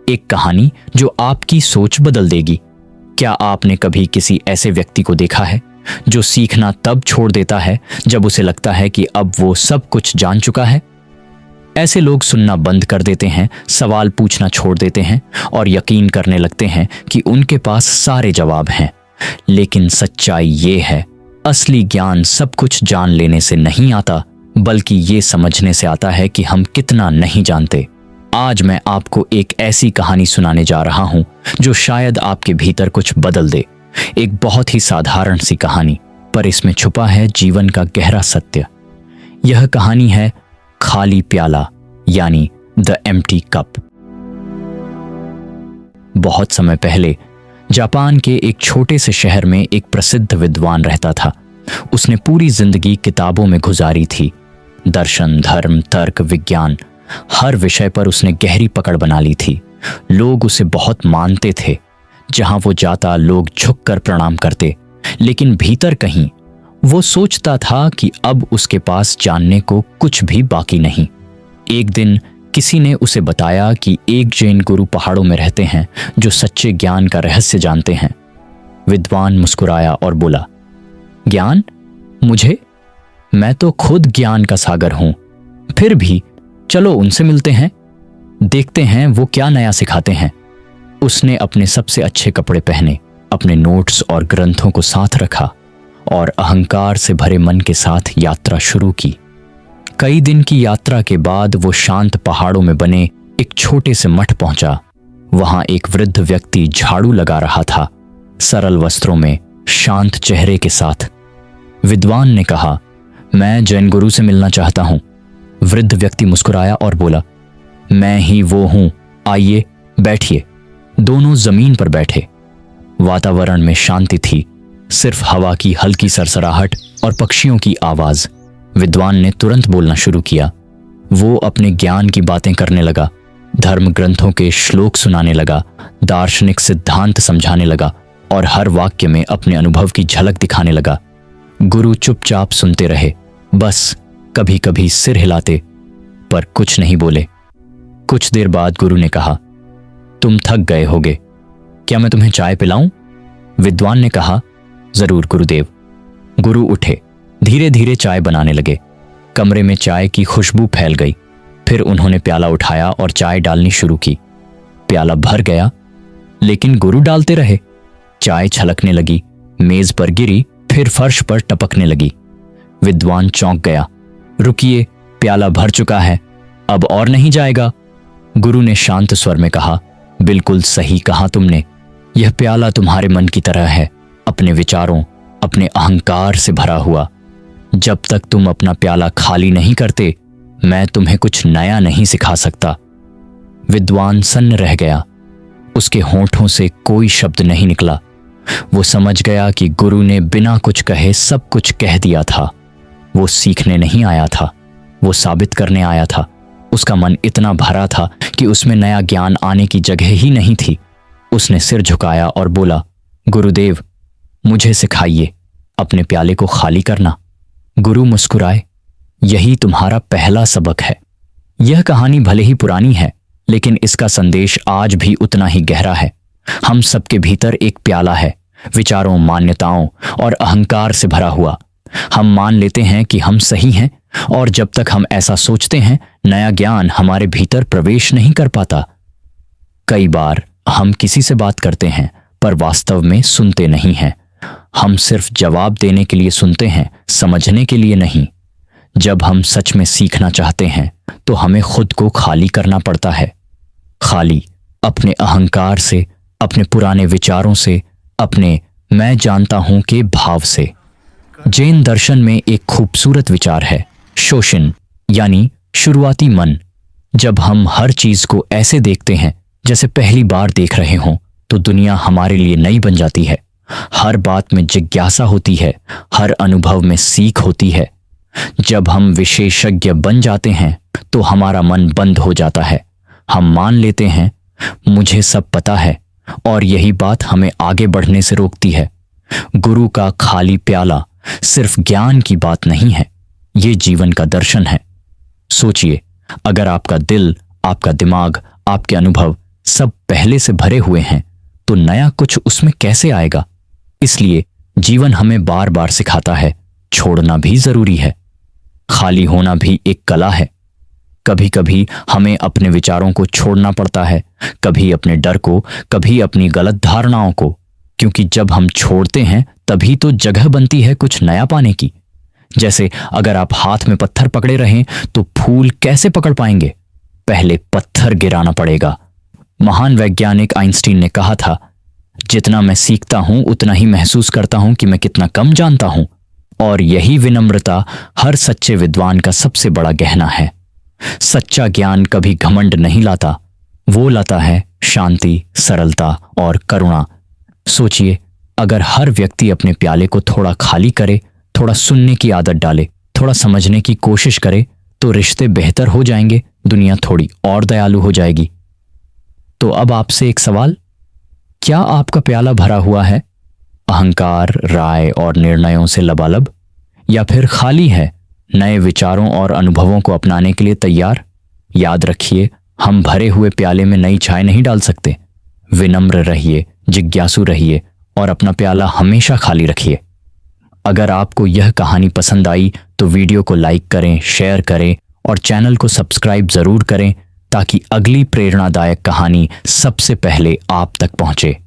एक कहानी जो आपकी सोच बदल देगी। क्या आपने कभी किसी ऐसे व्यक्ति को देखा है जो सीखना तब छोड़ देता है जब उसे लगता है कि अब वो सब कुछ जान चुका है? ऐसे लोग सुनना बंद कर देते हैं, सवाल पूछना छोड़ देते हैं और यकीन करने लगते हैं कि उनके पास सारे जवाब हैं। लेकिन सच्चाई ये है, असली ज्ञान सब कुछ जान लेने से नहीं आता, बल्कि ये समझने से आता है कि हम कितना नहीं जानते। आज मैं आपको एक ऐसी कहानी सुनाने जा रहा हूं जो शायद आपके भीतर कुछ बदल दे। एक बहुत ही साधारण सी कहानी, पर इसमें छुपा है जीवन का गहरा सत्य। यह कहानी है खाली प्याला, यानी द एम्प्टी कप। बहुत समय पहले जापान के एक छोटे से शहर में एक प्रसिद्ध विद्वान रहता था। उसने पूरी जिंदगी किताबों में गुजारी थी। दर्शन, धर्म, तर्क, विज्ञान, हर विषय पर उसने गहरी पकड़ बना ली थी। लोग उसे बहुत मानते थे। जहां वो जाता लोग झुककर प्रणाम करते, लेकिन भीतर कहीं वो सोचता था कि अब उसके पास जानने को कुछ भी बाकी नहीं। एक दिन किसी ने उसे बताया कि एक जैन गुरु पहाड़ों में रहते हैं जो सच्चे ज्ञान का रहस्य जानते हैं। विद्वान मुस्कुराया और बोला, ज्ञान? मुझे? मैं तो खुद ज्ञान का सागर हूं। फिर भी चलो उनसे मिलते हैं, देखते हैं वो क्या नया सिखाते हैं। उसने अपने सबसे अच्छे कपड़े पहने, अपने नोट्स और ग्रंथों को साथ रखा और अहंकार से भरे मन के साथ यात्रा शुरू की। कई दिन की यात्रा के बाद वो शांत पहाड़ों में बने एक छोटे से मठ पहुंचा। वहां एक वृद्ध व्यक्ति झाड़ू लगा रहा था, सरल वस्त्रों में, शांत चेहरे के साथ। विद्वान ने कहा, मैं जैन गुरु से मिलना चाहता हूं। वृद्ध व्यक्ति मुस्कुराया और बोला, मैं ही वो हूं, आइए बैठिए। दोनों जमीन पर बैठे। वातावरण में शांति थी, सिर्फ हवा की हल्की सरसराहट और पक्षियों की आवाज। विद्वान ने तुरंत बोलना शुरू किया। वो अपने ज्ञान की बातें करने लगा, धर्म ग्रंथों के श्लोक सुनाने लगा, दार्शनिक सिद्धांत समझाने लगा और हर वाक्य में अपने अनुभव की झलक दिखाने लगा। गुरु चुपचाप सुनते रहे, बस कभी कभी सिर हिलाते, पर कुछ नहीं बोले। कुछ देर बाद गुरु ने कहा, तुम थक गए होगे, क्या मैं तुम्हें चाय पिलाऊं? विद्वान ने कहा, जरूर गुरुदेव। गुरु उठे, धीरे धीरे चाय बनाने लगे। कमरे में चाय की खुशबू फैल गई। फिर उन्होंने प्याला उठाया और चाय डालनी शुरू की। प्याला भर गया, लेकिन गुरु डालते रहे। चाय छलकने लगी, मेज पर गिरी, फिर फर्श पर टपकने लगी। विद्वान चौंक गया। रुकिए, प्याला भर चुका है, अब और नहीं जाएगा। गुरु ने शांत स्वर में कहा, बिल्कुल सही कहा तुमने। यह प्याला तुम्हारे मन की तरह है, अपने विचारों, अपने अहंकार से भरा हुआ। जब तक तुम अपना प्याला खाली नहीं करते, मैं तुम्हें कुछ नया नहीं सिखा सकता। विद्वान सन्न रह गया। उसके होंठों से कोई शब्द नहीं निकला। वो समझ गया कि गुरु ने बिना कुछ कहे सब कुछ कह दिया था। वो सीखने नहीं आया था, वो साबित करने आया था। उसका मन इतना भरा था कि उसमें नया ज्ञान आने की जगह ही नहीं थी। उसने सिर झुकाया और बोला, गुरुदेव, मुझे सिखाइए अपने प्याले को खाली करना। गुरु मुस्कुराए, यही तुम्हारा पहला सबक है। यह कहानी भले ही पुरानी है, लेकिन इसका संदेश आज भी उतना ही गहरा है। हम सबके भीतर एक प्याला है, विचारों, मान्यताओं और अहंकार से भरा हुआ। हम मान लेते हैं कि हम सही हैं, और जब तक हम ऐसा सोचते हैं, नया ज्ञान हमारे भीतर प्रवेश नहीं कर पाता। कई बार हम किसी से बात करते हैं, पर वास्तव में सुनते नहीं हैं। हम सिर्फ जवाब देने के लिए सुनते हैं, समझने के लिए नहीं। जब हम सच में सीखना चाहते हैं, तो हमें खुद को खाली करना पड़ता है। खाली अपने अहंकार से, अपने पुराने विचारों से, अपने मैं जानता हूं के भाव से। जैन दर्शन में एक खूबसूरत विचार है, शोशिन, यानी शुरुआती मन। जब हम हर चीज को ऐसे देखते हैं जैसे पहली बार देख रहे हों, तो दुनिया हमारे लिए नई बन जाती है। हर बात में जिज्ञासा होती है, हर अनुभव में सीख होती है। जब हम विशेषज्ञ बन जाते हैं, तो हमारा मन बंद हो जाता है। हम मान लेते हैं, मुझे सब पता है, और यही बात हमें आगे बढ़ने से रोकती है। गुरु का खाली प्याला सिर्फ ज्ञान की बात नहीं है, ये जीवन का दर्शन है। सोचिए, अगर आपका दिल, आपका दिमाग, आपके अनुभव सब पहले से भरे हुए हैं तो नया कुछ उसमें कैसे आएगा। इसलिए जीवन हमें बार बार सिखाता है छोड़ना भी जरूरी है, खाली होना भी एक कला है। कभी कभी हमें अपने विचारों को छोड़ना पड़ता है, कभी अपने डर को, कभी अपनी गलत धारणाओं को, क्योंकि जब हम छोड़ते हैं तभी तो जगह बनती है कुछ नया पाने की। जैसे अगर आप हाथ में पत्थर पकड़े रहें तो फूल कैसे पकड़ पाएंगे, पहले पत्थर गिराना पड़ेगा। महान वैज्ञानिक आइंस्टीन ने कहा था, जितना मैं सीखता हूं उतना ही महसूस करता हूं कि मैं कितना कम जानता हूं। और यही विनम्रता हर सच्चे विद्वान का सबसे बड़ा गहना है। सच्चा ज्ञान कभी घमंड नहीं लाता, वो लाता है शांति, सरलता और करुणा। सोचिए, अगर हर व्यक्ति अपने प्याले को थोड़ा खाली करे, थोड़ा सुनने की आदत डाले, थोड़ा समझने की कोशिश करे, तो रिश्ते बेहतर हो जाएंगे, दुनिया थोड़ी और दयालु हो जाएगी। तो अब आपसे एक सवाल, क्या आपका प्याला भरा हुआ है अहंकार, राय और निर्णयों से लबालब, या फिर खाली है नए विचारों और अनुभवों को अपनाने के लिए तैयार? याद रखिए, हम भरे हुए प्याले में नई चाय नहीं डाल सकते। विनम्र रहिए, जिज्ञासु रहिए और अपना प्याला हमेशा खाली रखिए। अगर आपको यह कहानी पसंद आई तो वीडियो को लाइक करें, शेयर करें और चैनल को सब्सक्राइब जरूर करें ताकि अगली प्रेरणादायक कहानी सबसे पहले आप तक पहुंचे।